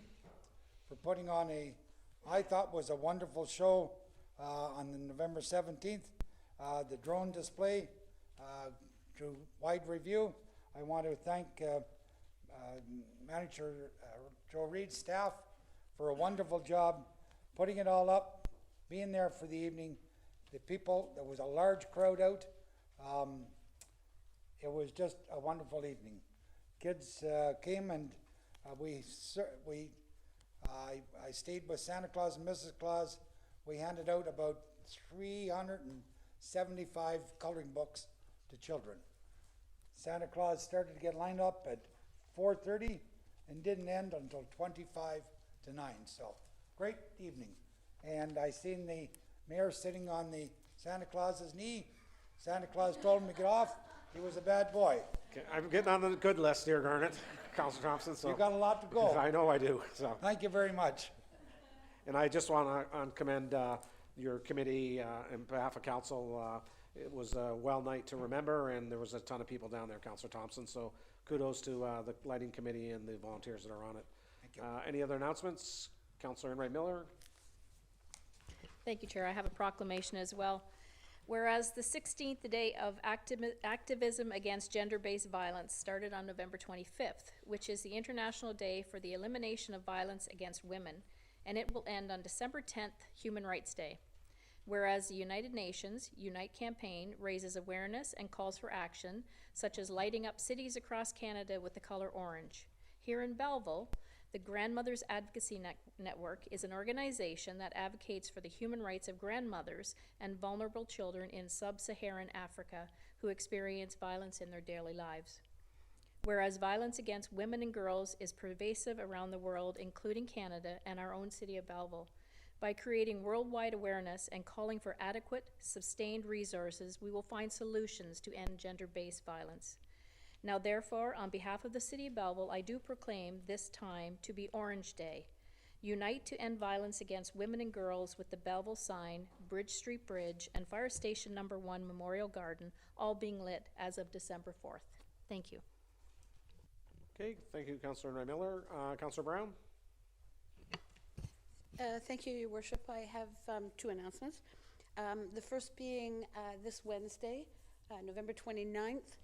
for putting on I thought was a wonderful show on the November 17th. The drone display to wide review. I want to thank Manager Joe Reed's staff for a wonderful job putting it all up, being there for the evening. The people, there was a large crowd out. It was just a wonderful evening. Kids came and I stayed with Santa Claus and Mrs. Claus. We handed out about 375 coloring books to children. Santa Claus started to get lined up at 4:30 and didn't end until 25 to 9. So great evening. And I seen the mayor sitting on the Santa Claus's knee. Santa Claus told him to get off. He was a bad boy. Okay, I'm getting on the good list here, Garnet, Councilor Thompson, so. You got a lot to go. I know I do, so. Thank you very much. And I just want to commend your committee on behalf of council. It was a well night to remember, and there was a ton of people down there, Councilor Thompson, so kudos to the lighting committee and the volunteers that are on it. Thank you. Any other announcements? Councilor Enright Miller? Thank you, Chair. I have a proclamation as well. Whereas the 16th day of activism against gender-based violence started on November 25th, which is the International Day for the Elimination of Violence Against Women, and it will end on December 10th, Human Rights Day. Whereas the United Nations Unite campaign raises awareness and calls for action, such as lighting up cities across Canada with the color orange. Here in Belleville, the Grandmothers Advocacy Network is an organization that advocates for the human rights of grandmothers and vulnerable children in sub-Saharan Africa who experience violence in their daily lives. Whereas violence against women and girls is pervasive around the world, including Canada and our own city of Belleville. By creating worldwide awareness and calling for adequate, sustained resources, we will find solutions to end gender-based violence. Now therefore, on behalf of the City of Belleville, I do proclaim this time to be Orange Day. Unite to end violence against women and girls with the Belleville sign, Bridge Street Bridge, and Fire Station No. 1 Memorial Garden, all being lit as of December 4th. Thank you. Okay, thank you, Councilor Enright Miller. Councilor Brown? Thank you, Your Worship. I have two announcements. The first being this Wednesday, November 29th,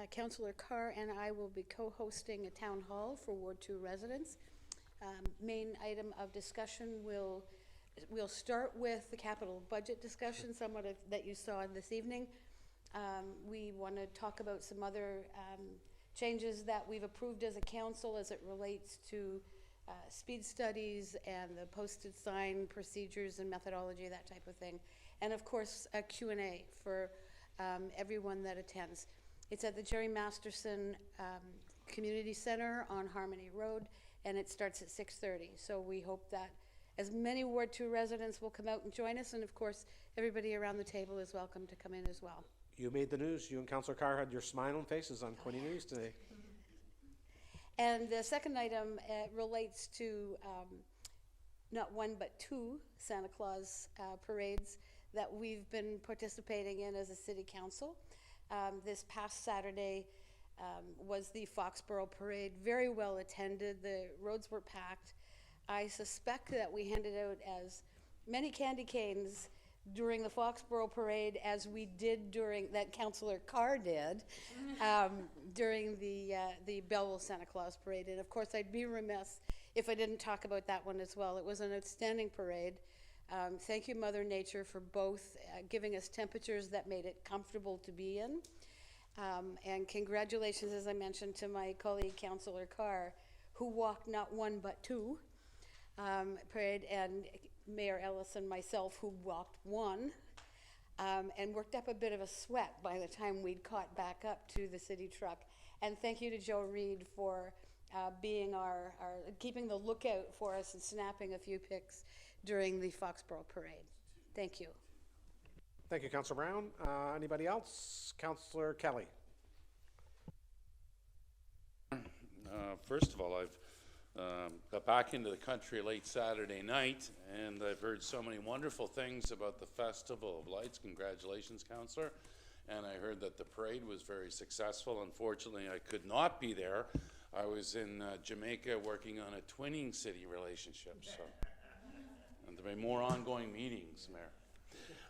Councillor Carr and I will be co-hosting a town hall for Ward 2 residents. Main item of discussion we'll start with the capital budget discussion, somewhat that you saw this evening. We want to talk about some other changes that we've approved as a council as it relates to speed studies and the posted sign procedures and methodology, that type of thing. And of course, a Q&A for everyone that attends. It's at the Jerry Masterson Community Center on Harmony Road, and it starts at 6:30. So we hope that as many Ward 2 residents will come out and join us, and of course, everybody around the table is welcome to come in as well. You made the news. You and Councilor Carr had your smiling faces on Quinte News today. And the second item relates to not one but two Santa Claus parades that we've been participating in as a city council. This past Saturday was the Foxborough Parade, very well attended. The roads were packed. I suspect that we handed out as many candy canes during the Foxborough Parade as we did that Councillor Carr did during the Belleville Santa Claus Parade. And of course, I'd be remiss if I didn't talk about that one as well. It was an outstanding parade. Thank you, Mother Nature, for both giving us temperatures that made it comfortable to be in. And congratulations, as I mentioned, to my colleague, Councillor Carr, who walked not one but two parade, and Mayor Ellis and myself, who walked one, and worked up a bit of a sweat by the time we'd caught back up to the city truck. And thank you to Joe Reed for being keeping the lookout for us and snapping a few pics during the Foxborough Parade. Thank you. Thank you, Councilor Brown. Anybody else? Councilor Kelly. First of all, I've got back into the country late Saturday night, and I've heard so many wonderful things about the Festival of Lights. Congratulations, Councillor. And I heard that the parade was very successful. Unfortunately, I could not be there. I was in Jamaica working on a twinning city relationship, so and there'll be more ongoing meetings, Mayor.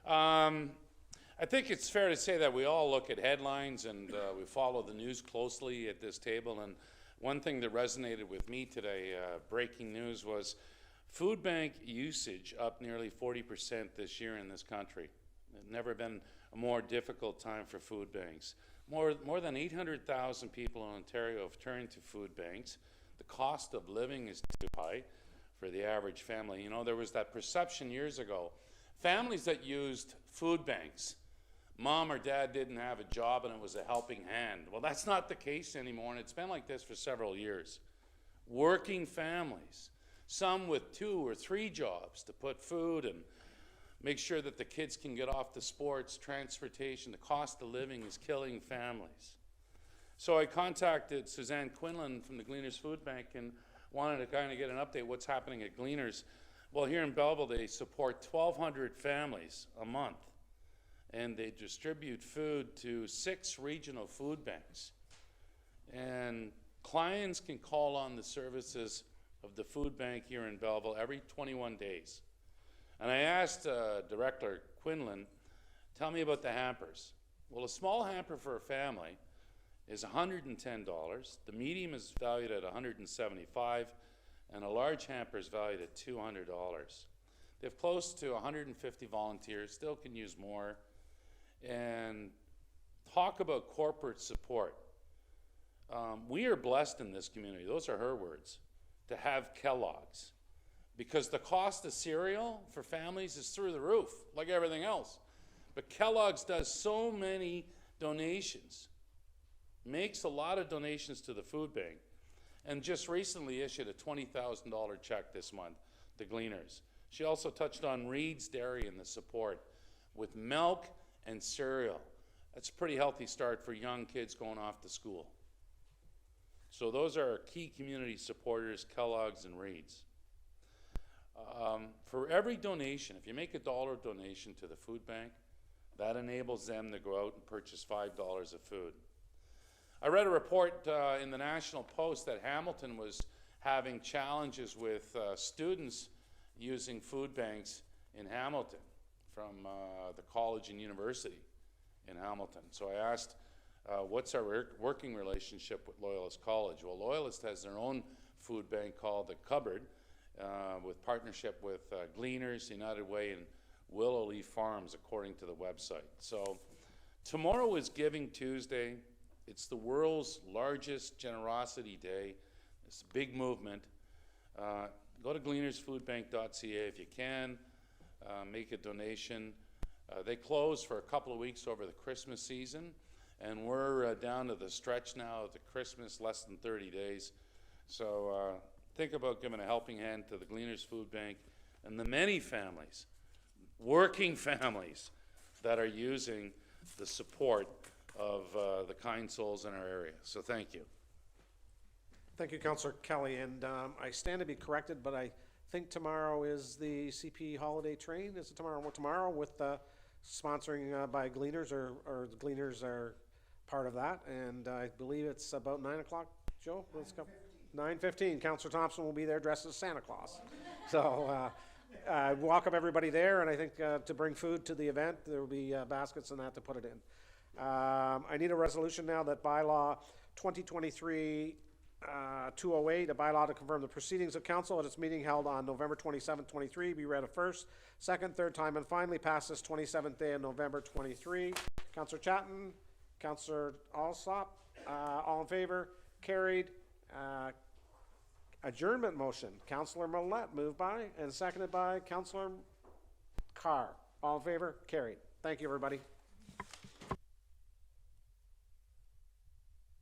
I think it's fair to say that we all look at headlines and we follow the news closely at this table, and one thing that resonated with me today, breaking news, was food bank usage up nearly 40% this year in this country. It's never been a more difficult time for food banks. More than 800,000 people in Ontario have turned to food banks. The cost of living is too high for the average family. You know, there was that perception years ago, families that used food banks, mom or dad didn't have a job and it was a helping hand. Well, that's not the case anymore, and it's been like this for several years. Working families, some with 2 or 3 jobs to put food and make sure that the kids can get off to sports, transportation. The cost of living is killing families. So I contacted Suzanne Quinlan from the Gleaners Food Bank and wanted to kind of get an update what's happening at Gleaners. Well, here in Belleville, they support 1,200 families a month, and they distribute food to 6 regional food banks. And clients can call on the services of the food bank here in Belleville every 21 days. And I asked Director Quinlan, tell me about the hampers. Well, a small hamper for a family is $110. The medium is valued at $175, and a large hamper is valued at $200. They have close to 150 volunteers, still can use more. And talk about corporate support. We are blessed in this community, those are her words, to have Kellogg's. Because the cost of cereal for families is through the roof, like everything else. But Kellogg's does so many donations, makes a lot of donations to the food bank, and just recently issued a $20,000 check this month to Gleaners. She also touched on Reed's Dairy and the support with milk and cereal. That's a pretty healthy start for young kids going off to school. So those are our key community supporters, Kellogg's and Reed's. For every donation, if you make a $1 donation to the food bank, that enables them to go out and purchase $5 of food. I read a report in the National Post that Hamilton was having challenges with students using food banks in Hamilton from the college and university in Hamilton. So I asked, what's our working relationship with Loyalist College? Well, Loyalist has their own food bank called The Cupboard, with partnership with Gleaners, United Way, and Willow Leaf Farms, according to the website. So tomorrow is Giving Tuesday. It's the world's largest generosity day. It's a big movement. Go to gleanersfoodbank.ca if you can. Make a donation. They close for a couple of weeks over the Christmas season, and we're down to the stretch now of the Christmas, less than 30 days. So think about giving a helping hand to the Gleaners Food Bank and the many families, working families, that are using the support of the kind souls in our area. So thank you. Thank you, Councillor Kelly. And I stand to be corrected, but I think tomorrow is the CP holiday train. Is it tomorrow? Tomorrow with sponsoring by Gleaners, or the Gleaners are part of that. And I believe it's about 9 o'clock, Joe? Let's go. 9:15. Councillor Thompson will be there dressed as Santa Claus. So welcome everybody there, and I think to bring food to the event, there will be baskets and that to put it in. I need a resolution now that bylaw 2023-208, a bylaw to confirm the proceedings of council at its meeting held on November 27th, 23, be read a first, second, third time, and finally passed this 27th day of November 23. Councillor Chatton, Councillor Alsop, all in favor? Carried. Adjournment motion. Councillor Millette, moved by and seconded by Councillor Carr. All in favor? Carried. Thank you, everybody.